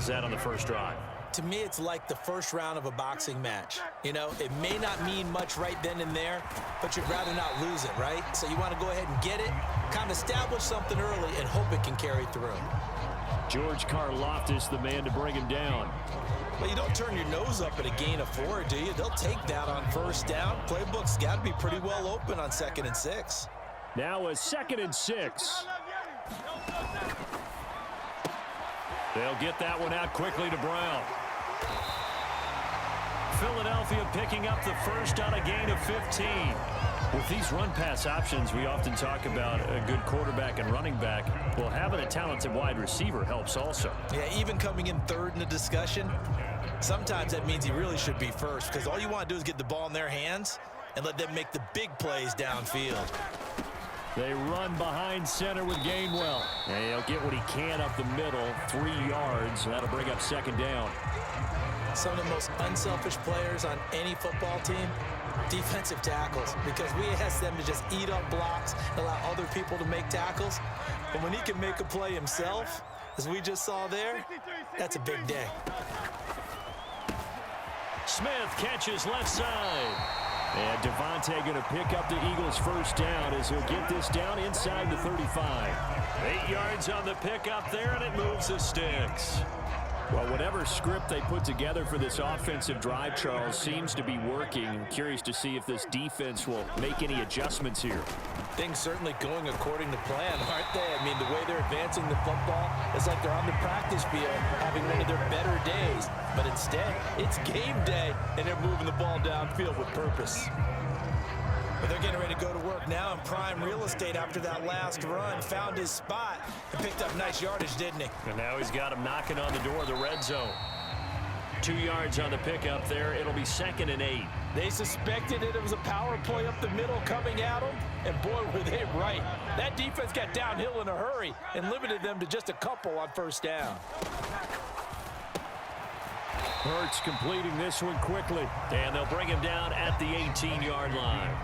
was that on the first drive? To me, it's like the first round of a boxing match. You know, it may not mean much right then and there, but you'd rather not lose it, right? So you want to go ahead and get it, kind of establish something early, and hope it can carry through. George Karlaftis, the man to bring him down. Well, you don't turn your nose up at a gain of 4, do you? They'll take that on first down. Playbook's got to be pretty well open on 2nd and 6. Now a 2nd and 6. They'll get that one out quickly to Brown. Philadelphia picking up the first on a gain of 15. With these run-pass options, we often talk about a good quarterback and running back. Well, having a talented wide receiver helps also. Yeah, even coming in 3rd in the discussion, sometimes that means he really should be first, because all you want to do is get the ball in their hands and let them make the big plays downfield. They run behind center with Gainwell. And he'll get what he can up the middle, 3 yards. That'll bring up 2nd down. Some of the most unselfish players on any football team, defensive tackles, because we ask them to just eat up blocks, allow other people to make tackles. But when he can make a play himself, as we just saw there, that's a big day. Smith catches left side. And Devontae going to pick up the Eagles' first down as he'll get this down inside the 35. 8 yards on the pickup there, and it moves the sticks. Well, whatever script they put together for this offensive drive, Charles, seems to be working. I'm curious to see if this defense will make any adjustments here. Things certainly going according to plan, aren't they? I mean, the way they're advancing the football, it's like they're on the practice field having one of their better days. But instead, it's game day, and they're moving the ball downfield with purpose. But they're getting ready to go to work now in prime real estate after that last run. Found his spot and picked up nice yardage, didn't he? And now he's got him knocking on the door of the red zone. 2 yards on the pickup there. It'll be 2nd and 8. They suspected it was a power play up the middle coming at them, and boy, were they right. That defense got downhill in a hurry and limited them to just a couple on first down. Hurts completing this one quickly, and they'll bring him down at the 18-yard line.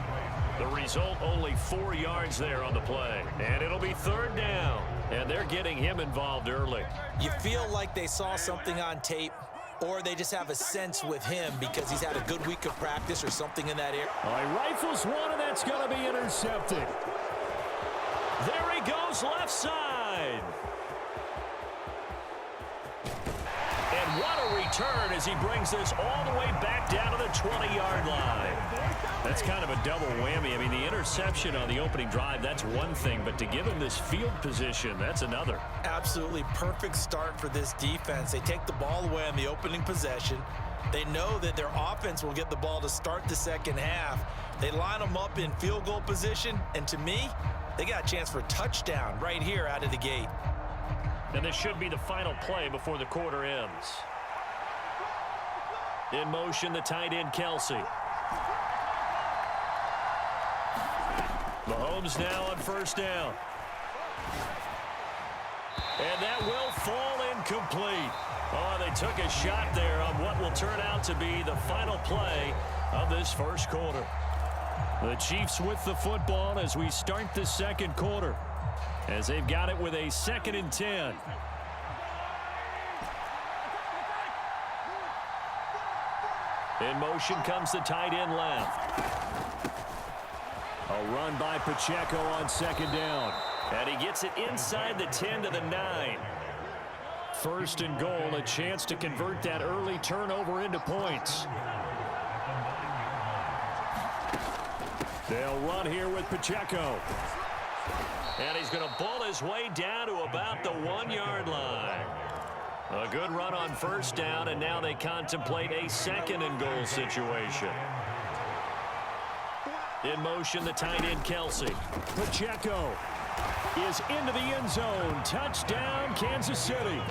The result, only 4 yards there on the play. And it'll be 3rd down. And they're getting him involved early. You feel like they saw something on tape, or they just have a sense with him because he's had a good week of practice or something in that area. He rifles one, and that's going to be intercepted. There he goes, left side. And what a return as he brings this all the way back down to the 20-yard line. That's kind of a double whammy. I mean, the interception on the opening drive, that's one thing, but to give him this field position, that's another. Absolutely perfect start for this defense. They take the ball away on the opening possession. They know that their offense will get the ball to start the second half. They line them up in field goal position, and to me, they got a chance for a touchdown right here out of the gate. And this should be the final play before the quarter ends. In motion, the tight end, Kelsey. Mahomes now on first down. And that will fall incomplete. Oh, they took a shot there on what will turn out to be the final play of this first quarter. The Chiefs with the football as we start the second quarter, as they've got it with a 2nd and 10. In motion comes the tight end left. A run by Pacheco on 2nd down. And he gets it inside the 10 to the 9. 1st and goal, a chance to convert that early turnover into points. They'll run here with Pacheco. And he's going to ball his way down to about the 1-yard line. A good run on first down, and now they contemplate a 2nd and goal situation. In motion, the tight end, Kelsey. Pacheco is into the end zone. Touchdown, Kansas City.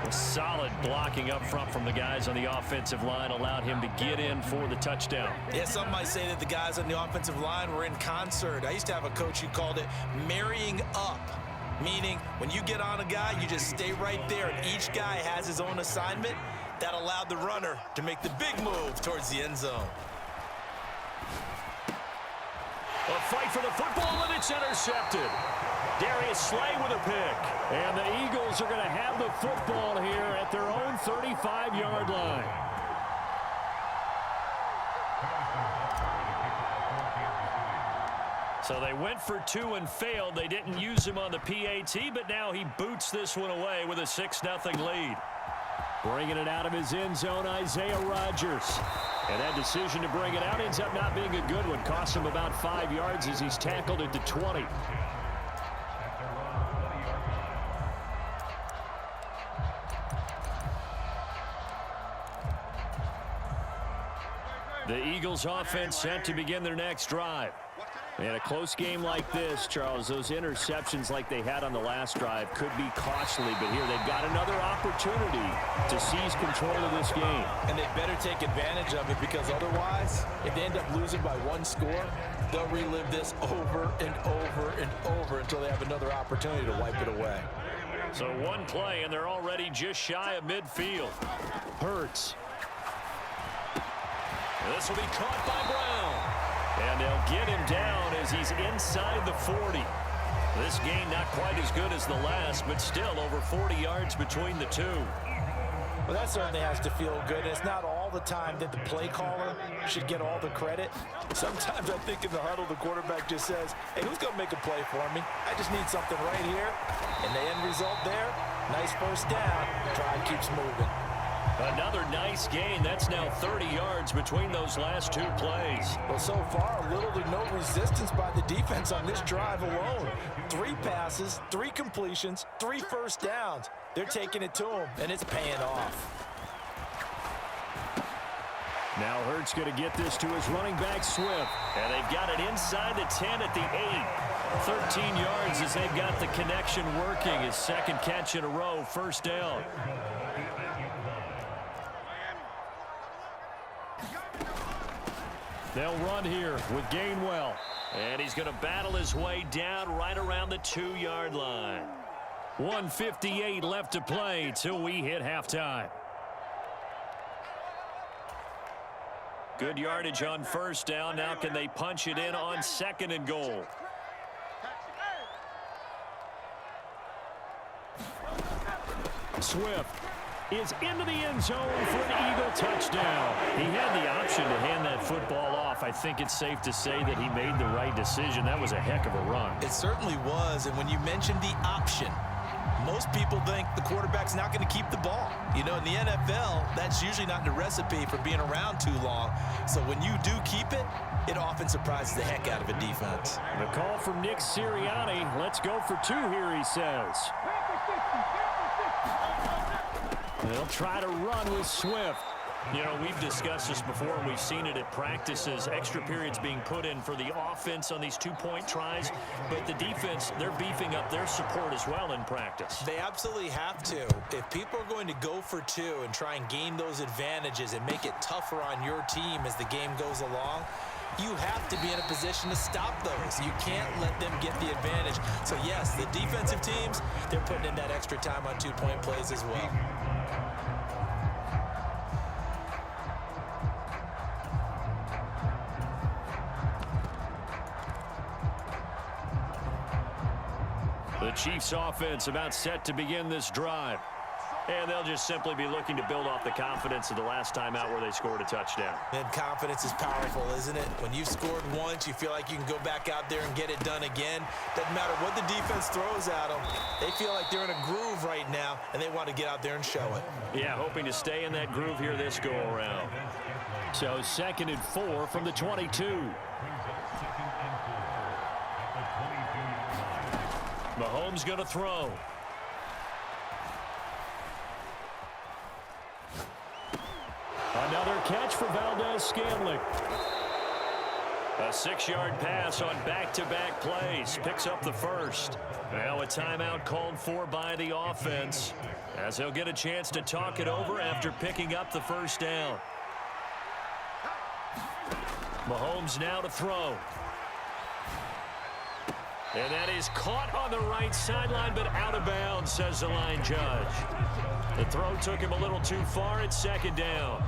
Solid blocking up front from the guys on the offensive line allowed him to get in for the touchdown. Yeah, some might say that the guys on the offensive line were in concert. I used to have a coach who called it marrying up, meaning when you get on a guy, you just stay right there, and each guy has his own assignment. That allowed the runner to make the big move towards the end zone. A fight for the football, and it's intercepted. Darius Slay with a pick. And the Eagles are going to have the football here at their own 35-yard line. So they went for 2 and failed. They didn't use him on the PAT, but now he boots this one away with a 6-0 lead. Bringing it out of his end zone, Isaiah Rodgers. And that decision to bring it out ends up not being a good one. Costs him about 5 yards as he's tackled at the 20. The Eagles offense set to begin their next drive. In a close game like this, Charles, those interceptions like they had on the last drive could be costly, but here they've got another opportunity to seize control of this game. And they better take advantage of it, because otherwise, if they end up losing by 1 score, they'll relive this over and over and over until they have another opportunity to wipe it away. So 1 play, and they're already just shy of midfield. Hurts. This will be caught by Brown. And they'll get him down as he's inside the 40. This game not quite as good as the last, but still over 40 yards between the two. Well, that certainly has to feel good. It's not all the time that the play caller should get all the credit. Sometimes I think in the huddle, the quarterback just says, hey, who's going to make a play for me? I just need something right here. And the end result there, nice first down. Drive keeps moving. Another nice gain. That's now 30 yards between those last 2 plays. Well, so far, little to no resistance by the defense on this drive alone. 3 passes, 3 completions, 3 first downs. They're taking it to them, and it's paying off. Now Hurts going to get this to his running back, Swift. And they've got it inside the 10 at the 8. 13 yards as they've got the connection working. His second catch in a row, first down. They'll run here with Gainwell. And he's going to battle his way down right around the 2-yard line. 1:58 left to play till we hit halftime. Good yardage on first down. Now can they punch it in on 2nd and goal? Swift is into the end zone for an Eagle touchdown. He had the option to hand that football off. I think it's safe to say that he made the right decision. That was a heck of a run. It certainly was, and when you mentioned the option, most people think the quarterback's not going to keep the ball. You know, in the NFL, that's usually not the recipe for being around too long. So when you do keep it, it often surprises the heck out of a defense. The call from Nick Sirianni. Let's go for 2 here, he says. They'll try to run with Swift. You know, we've discussed this before, and we've seen it at practices. Extra periods being put in for the offense on these 2-point tries. But the defense, they're beefing up their support as well in practice. They absolutely have to. If people are going to go for 2 and try and gain those advantages and make it tougher on your team as the game goes along, you have to be in a position to stop those. You can't let them get the advantage. So, yes, the defensive teams, they're putting in that extra time on 2-point plays as well. The Chiefs offense about set to begin this drive. And they'll just simply be looking to build off the confidence of the last time out where they scored a touchdown. And confidence is powerful, isn't it? When you've scored once, you feel like you can go back out there and get it done again. Doesn't matter what the defense throws at them. They feel like they're in a groove right now, and they want to get out there and show it. Yeah, hoping to stay in that groove here this go-around. So 2nd and 4 from the 22. Mahomes going to throw. Another catch for Valdez-Scantling. A 6-yard pass on back-to-back plays. Picks up the first. Now a timeout called for by the offense, as they'll get a chance to talk it over after picking up the first down. Mahomes now to throw. And that is caught on the right sideline, but out of bounds, says the line judge. The throw took him a little too far. It's 2nd down.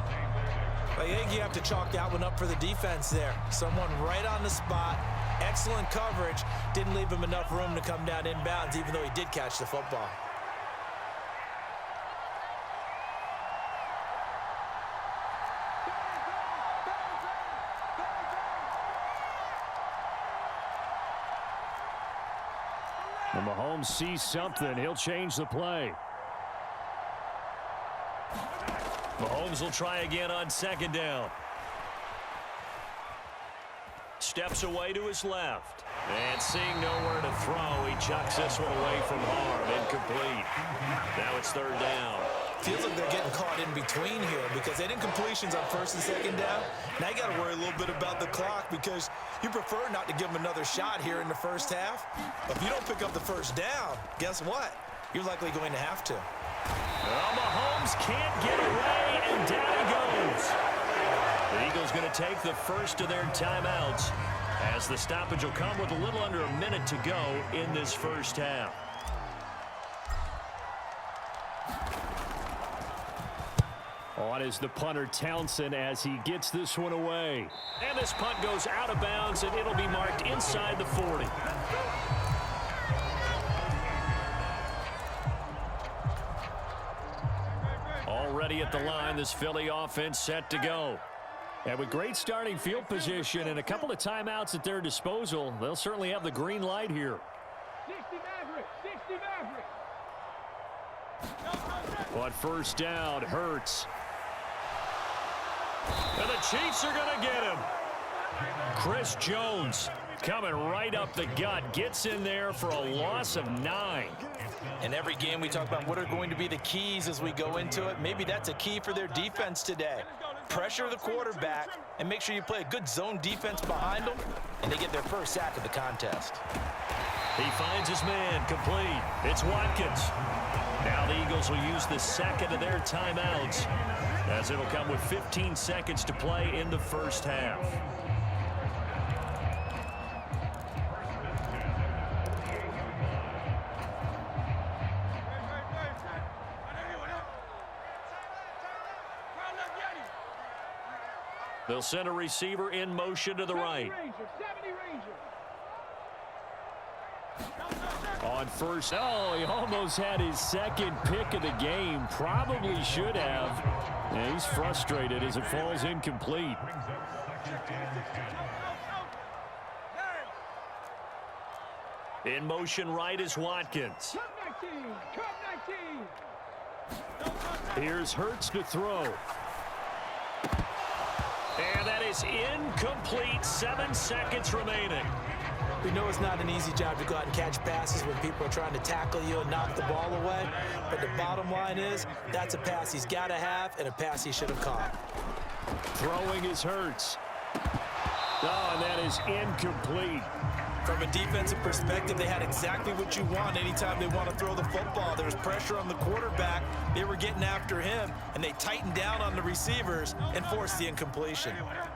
I think you have to chalk that one up for the defense there. Someone right on the spot. Excellent coverage. Didn't leave him enough room to come down inbounds, even though he did catch the football. Mahomes sees something. He'll change the play. Mahomes will try again on second down. Steps away to his left. And seeing nowhere to throw, he chucks this one away from harm. Incomplete. Now it's third down. Feels like they're getting caught in between here because they had incompletions on first and second down. Now you got to worry a little bit about the clock because you prefer not to give them another shot here in the first half. But if you don't pick up the first down, guess what? You're likely going to have to. Well, Mahomes can't get away, and down he goes. The Eagles going to take the first of their timeouts as the stoppage will come with a little under a minute to go in this first half. On is the punter Townsend as he gets this one away. And this punt goes out of bounds, and it'll be marked inside the 40. Already at the line, this Philly offense set to go. And with great starting field position and a couple of timeouts at their disposal, they'll certainly have the green light here. 60 Maverick. But first down, Hurts. And the Chiefs are going to get him. Chris Jones coming right up the gut. Gets in there for a loss of 9. In every game we talk about what are going to be the keys as we go into it. Maybe that's a key for their defense today. Pressure the quarterback and make sure you play a good zone defense behind them, and they get their first sack of the contest. He finds his man, complete. It's Watkins. Now the Eagles will use the second of their timeouts as it'll come with 15 seconds to play in the first half. They'll send a receiver in motion to the right. On first, he almost had his second pick of the game. Probably should have. And he's frustrated as it falls incomplete. In motion right is Watkins. Here's Hurts to throw. And that is incomplete. 7 seconds remaining. We know it's not an easy job to go out and catch passes when people are trying to tackle you and knock the ball away. But the bottom line is, that's a pass he's got to have and a pass he should have caught. Throwing is Hurts. Oh, and that is incomplete. From a defensive perspective, they had exactly what you want anytime they want to throw the football. There was pressure on the quarterback. They were getting after him, and they tightened down on the receivers and forced the incompletion.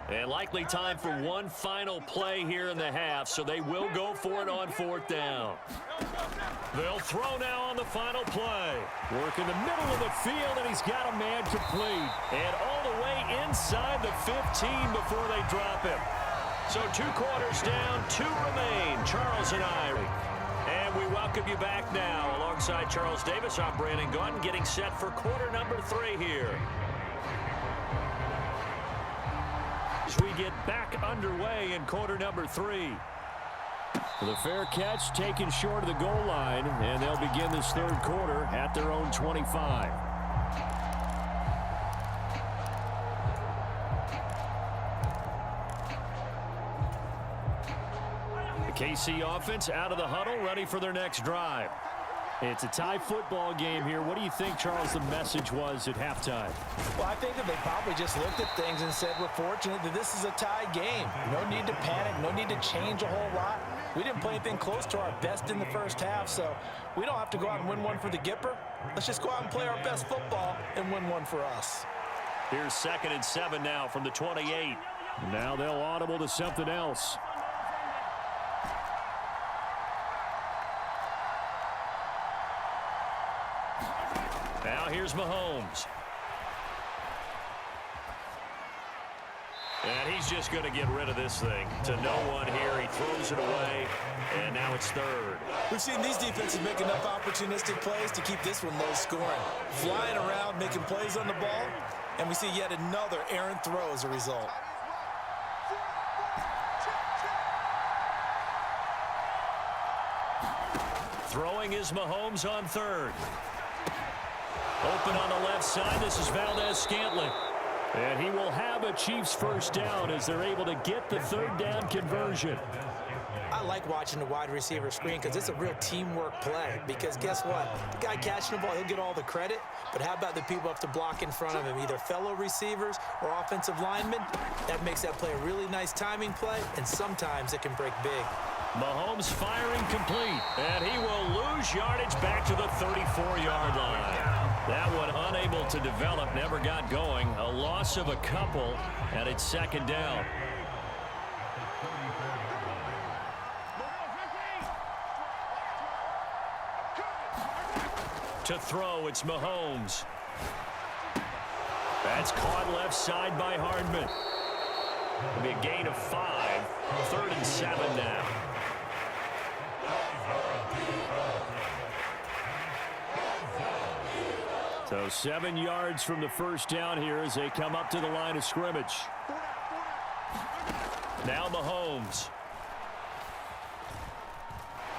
And likely time for one final play here in the half, so they will go for it on fourth down. They'll throw now on the final play. Work in the middle of the field, and he's got a man complete. And all the way inside the 15 before they drop him. So 2 quarters down, 2 remain. Charles and I. And we welcome you back now. Alongside Charles Davis, I'm Brandon Gunn, getting set for quarter number 3 here. As we get back underway in quarter number 3. The fair catch taken short of the goal line, and they'll begin this third quarter at their own 25. KC offense out of the huddle, ready for their next drive. It's a tie football game here. What do you think, Charles, the message was at halftime? Well, I think that they probably just looked at things and said, we're fortunate that this is a tie game. No need to panic, no need to change a whole lot. We didn't play anything close to our best in the first half, so we don't have to go out and win one for the Gipper. Let's just go out and play our best football and win one for us. Here's 2nd and 7 now from the 28. Now they'll audible to something else. Now here's Mahomes. And he's just going to get rid of this thing to no one here. He throws it away, and now it's third. We've seen these defenses make enough opportunistic plays to keep this one low scoring. Flying around, making plays on the ball, and we see yet another errant throw as a result. Throwing is Mahomes on third. Open on the left side. This is Valdez-Scantling. And he will have a Chiefs first down as they're able to get the third down conversion. I like watching the wide receiver screen because it's a real teamwork play. Because guess what? The guy catching the ball, he'll get all the credit. But how about the people up to block in front of him, either fellow receivers or offensive linemen? That makes that play a really nice timing play, and sometimes it can break big. Mahomes firing complete, and he will lose yardage back to the 34-yard line. That one unable to develop, never got going. A loss of a couple, and it's second down. To throw, it's Mahomes. That's caught left side by Hardman. It'll be a gain of 5. 3rd and 7 now. So 7 yards from the first down here as they come up to the line of scrimmage. Now Mahomes.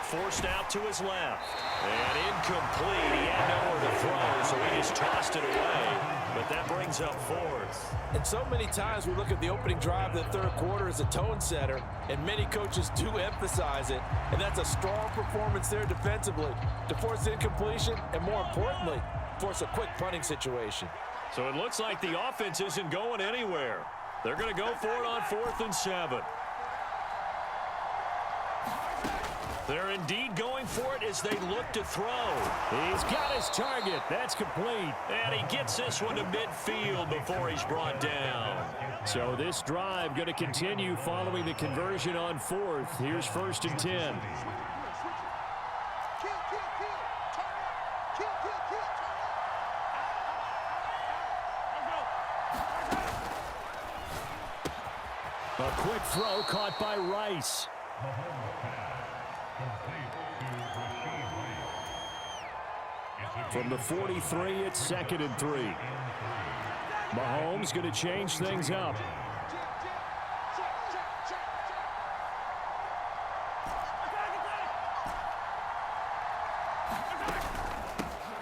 Forced out to his left. And incomplete. He had nowhere to throw, so he just tossed it away. But that brings up 4th. And so many times we look at the opening drive of the third quarter as a tone setter, and many coaches do emphasize it. And that's a strong performance there defensively to force incompletion and, more importantly, force a quick punting situation. So it looks like the offense isn't going anywhere. They're going to go for it on 4th and 7. They're indeed going for it as they look to throw. He's got his target. That's complete. And he gets this one to midfield before he's brought down. So this drive going to continue following the conversion on 4th. Here's 1st and 10. A quick throw caught by Rice. From the 43, it's 2nd and 3. Mahomes going to change things up.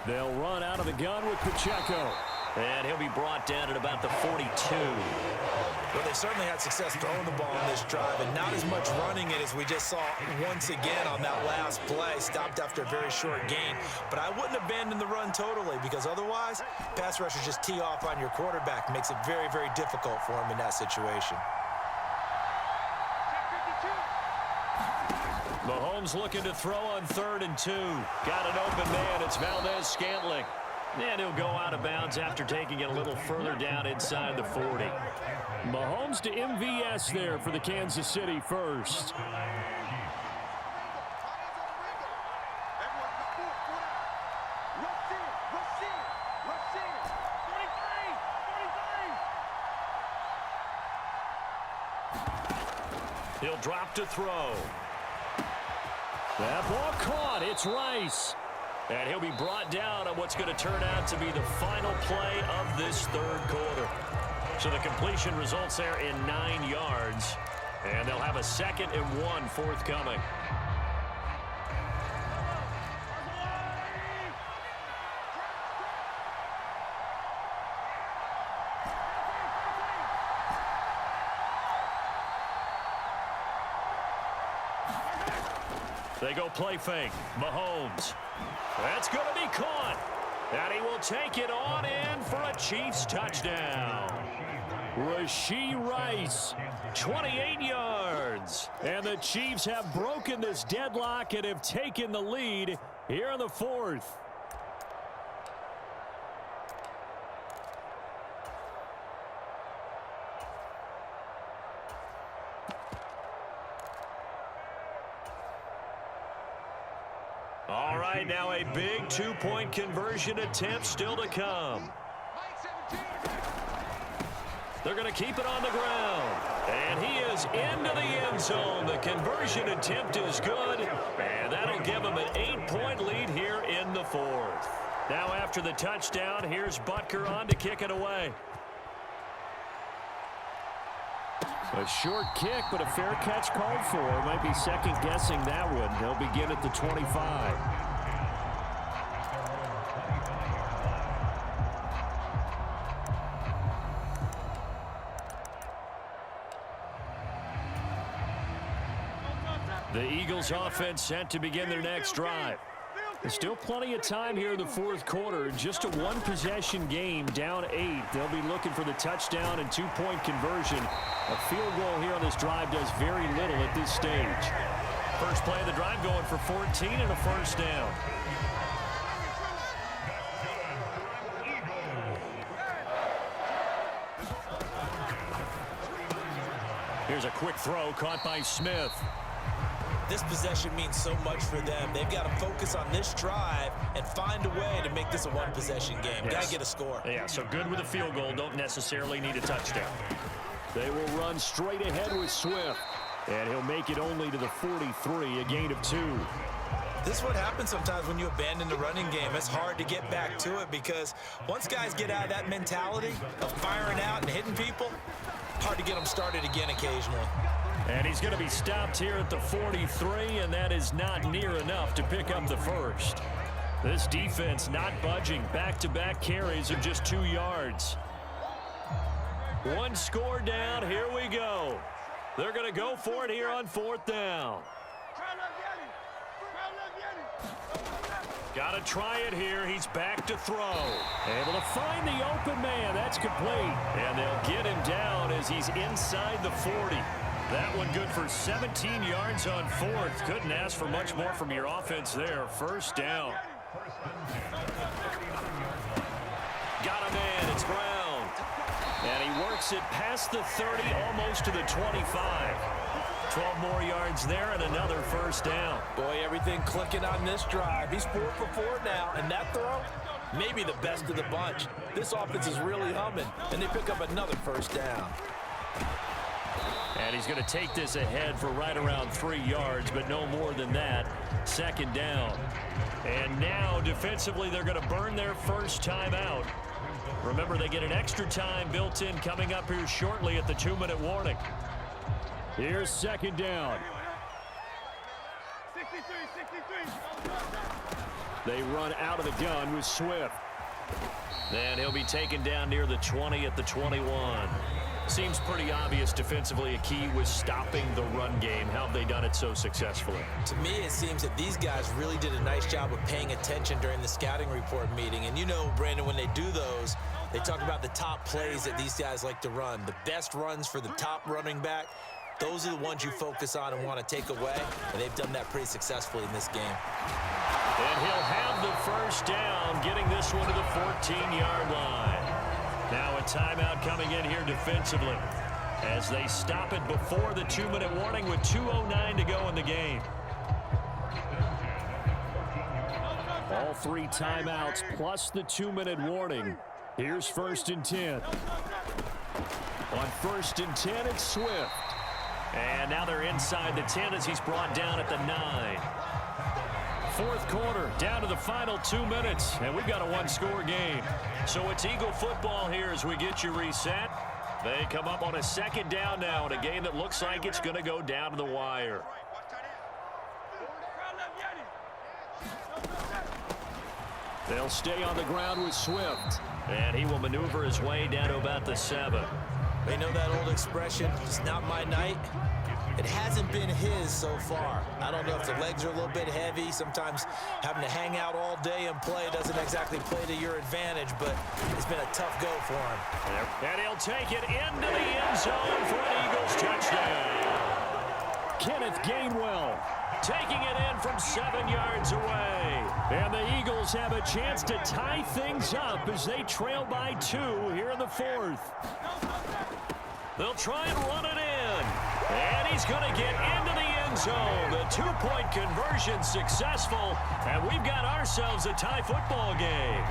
They'll run out of the gun with Pacheco. And he'll be brought down at about the 42. Well, they certainly had success throwing the ball on this drive, and not as much running it as we just saw once again on that last play. Stopped after a very short gain. But I wouldn't abandon the run totally, because otherwise, pass rushers just tee off on your quarterback. Makes it very, very difficult for him in that situation. Mahomes looking to throw on 3rd and 2. Got an open man. It's Valdez-Scantling. And he'll go out of bounds after taking it a little further down inside the 40. Mahomes to MVS there for the Kansas City first. He'll drop to throw. That ball caught. It's Rice. And he'll be brought down on what's going to turn out to be the final play of this third quarter. So the completion results there in 9 yards. And they'll have a 2nd and 1 forthcoming. They go play fake. Mahomes. That's going to be caught. And he will take it on in for a Chiefs touchdown. Rashee Rice, 28 yards. And the Chiefs have broken this deadlock and have taken the lead here in the 4th. All right, now a big 2-point conversion attempt still to come. They're going to keep it on the ground. And he is into the end zone. The conversion attempt is good. And that'll give him an 8-point lead here in the 4th. Now after the touchdown, here's Butker on to kick it away. A short kick, but a fair catch called for. Might be second-guessing that one. They'll begin at the 25. The Eagles offense set to begin their next drive. There's still plenty of time here in the fourth quarter. Just a one-possession game, down 8. They'll be looking for the touchdown and two-point conversion. A field goal here on this drive does very little at this stage. First play of the drive going for 14 and a first down. Here's a quick throw caught by Smith. This possession means so much for them. They've got to focus on this drive and find a way to make this a one-possession game. Yes. Got to get a score. Yeah, so good with a field goal. Don't necessarily need a touchdown. They will run straight ahead with Swift. And he'll make it only to the 43, a gain of 2. This is what happens sometimes when you abandon the running game. It's hard to get back to it because once guys get out of that mentality of firing out and hitting people, hard to get them started again occasionally. And he's going to be stopped here at the 43, and that is not near enough to pick up the first. This defense not budging. Back-to-back carries of just 2 yards. One score down. Here we go. They're going to go for it here on 4th down. Got to try it here. He's back to throw. Able to find the open man. That's complete. And they'll get him down as he's inside the 40. That one good for 17 yards on 4th. Couldn't ask for much more from your offense there. First down. Got a man. It's Brown. And he works it past the 30, almost to the 25. 12 more yards there and another first down. Boy, everything clicking on this drive. He's 4 for 4 now, and that throw, maybe the best of the bunch. This offense is really humming, and they pick up another first down. And he's going to take this ahead for right around 3 yards, but no more than that. Second down. And now, defensively, they're going to burn their first time out. Remember, they get an extra time built in coming up here shortly at the 2-minute warning. Here's second down. 63. They run out of the gun with Swift. And he'll be taken down near the 20 at the 21. Seems pretty obvious defensively a key was stopping the run game. How have they done it so successfully? To me, it seems that these guys really did a nice job of paying attention during the scouting report meeting. And you know, Brandon, when they do those, they talk about the top plays that these guys like to run. The best runs for the top running back, those are the ones you focus on and want to take away. And they've done that pretty successfully in this game. And he'll have the first down, getting this one to the 14-yard line. Now a timeout coming in here defensively as they stop it before the 2-minute warning with 2:09 to go in the game. All 3 timeouts plus the 2-minute warning. Here's 1st and 10. On 1st and 10, it's Swift. And now they're inside the 10 as he's brought down at the 9. 4th quarter, down to the final 2 minutes, and we've got a one-score game. So it's Eagle football here as we get you reset. They come up on a second down now in a game that looks like it's going to go down to the wire. They'll stay on the ground with Swift, and he will maneuver his way down to about the 7. They know that old expression, it's not my night. It hasn't been his so far. I don't know if the legs are a little bit heavy. Sometimes having to hang out all day and play doesn't exactly play to your advantage, but it's been a tough go for him. And he'll take it into the end zone for an Eagles touchdown. Kenneth Gainwell taking it in from 7 yards away. And the Eagles have a chance to tie things up as they trail by 2 here in the 4th. They'll try and run it in. And he's going to get into the end zone. The 2-point conversion successful. And we've got ourselves a tie football game.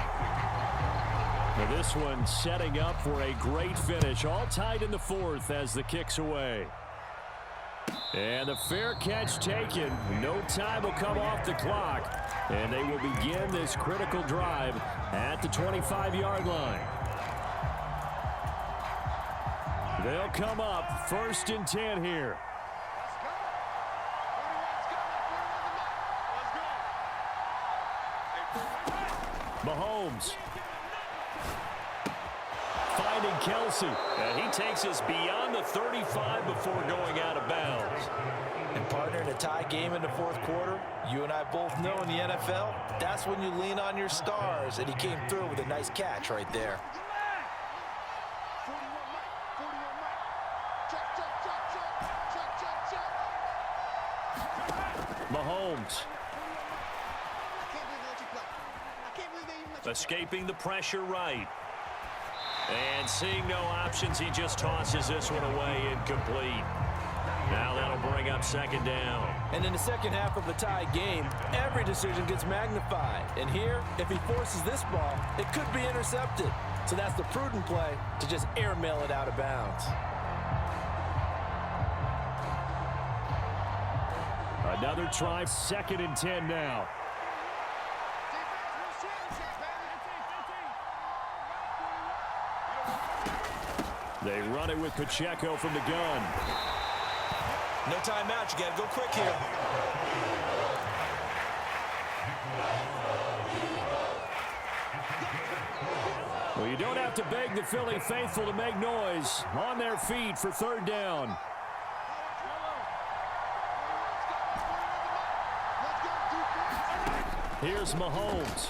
Now this one setting up for a great finish. All tied in the 4th as the kick's away. And the fair catch taken. No time will come off the clock. And they will begin this critical drive at the 25-yard line. They'll come up 1st and 10 here. Mahomes finding Kelsey. And he takes us beyond the 35 before going out of bounds. And partner, in a tie game in the fourth quarter, you and I both know in the NFL, that's when you lean on your stars, and he came through with a nice catch right there. Mahomes. Escaping the pressure right. And seeing no options, he just tosses this one away incomplete. Now that'll bring up second down. And in the second half of a tie game, every decision gets magnified. And here, if he forces this ball, it could be intercepted. So that's the prudent play to just airmail it out of bounds. Another try, 2nd and 10 now. They run it with Pacheco from the gun. No timeout. You got to go quick here. Well, you don't have to beg the Philly faithful to make noise. On their feet for 3rd down. Here's Mahomes.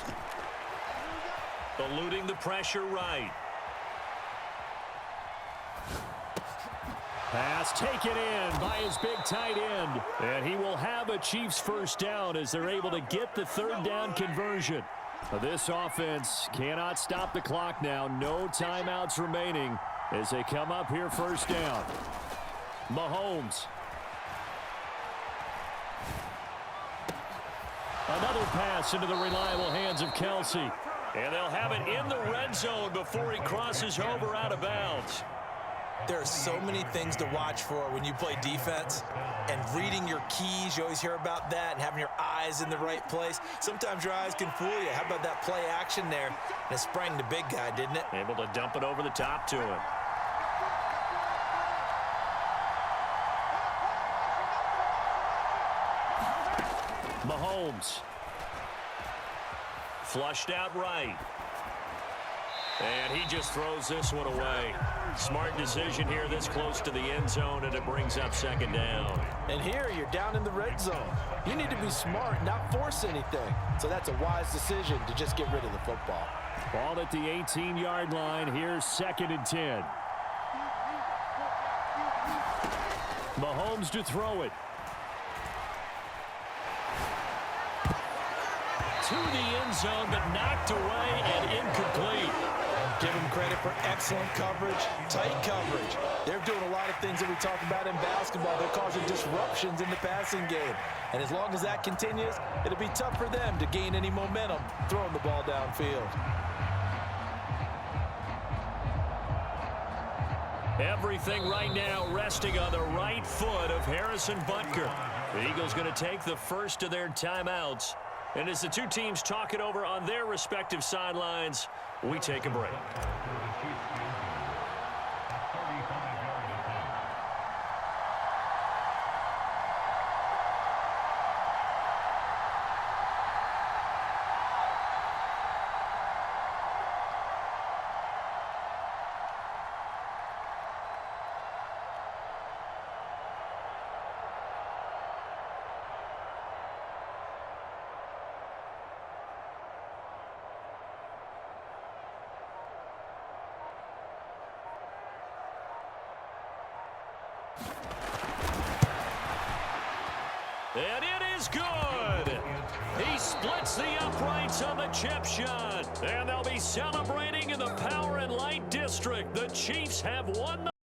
Eluding the pressure right. Pass taken in by his big tight end. And he will have a Chiefs 1st down as they're able to get the 3rd down conversion. This offense cannot stop the clock now. No timeouts remaining as they come up here 1st down. Mahomes. Another pass into the reliable hands of Kelsey. And they'll have it in the red zone before he crosses over out of bounds. There are so many things to watch for when you play defense, and reading your keys, you always hear about that, and having your eyes in the right place. Sometimes your eyes can fool you. How about that play action there? And it sprang the big guy, didn't it? Able to dump it over the top to him. Mahomes. Flushed out right. And he just throws this one away. Smart decision here this close to the end zone, and it brings up 2nd down. And here you're down in the red zone. You need to be smart, not force anything. So that's a wise decision to just get rid of the football. Ball at the 18-yard line. Here's 2nd and 10. Mahomes to throw it. To the end zone, but knocked away and incomplete. Give them credit for excellent coverage, tight coverage. They're doing a lot of things that we talk about in basketball. They're causing disruptions in the passing game. And as long as that continues, it'll be tough for them to gain any momentum throwing the ball downfield. Everything right now resting on the right foot of Harrison Butker. The Eagles going to take the first of their timeouts. And as the two teams talk it over on their respective sidelines, we take a break. And it is good. He splits the uprights on the chip shot. And they'll be celebrating in the Power and Light District. The Chiefs have won the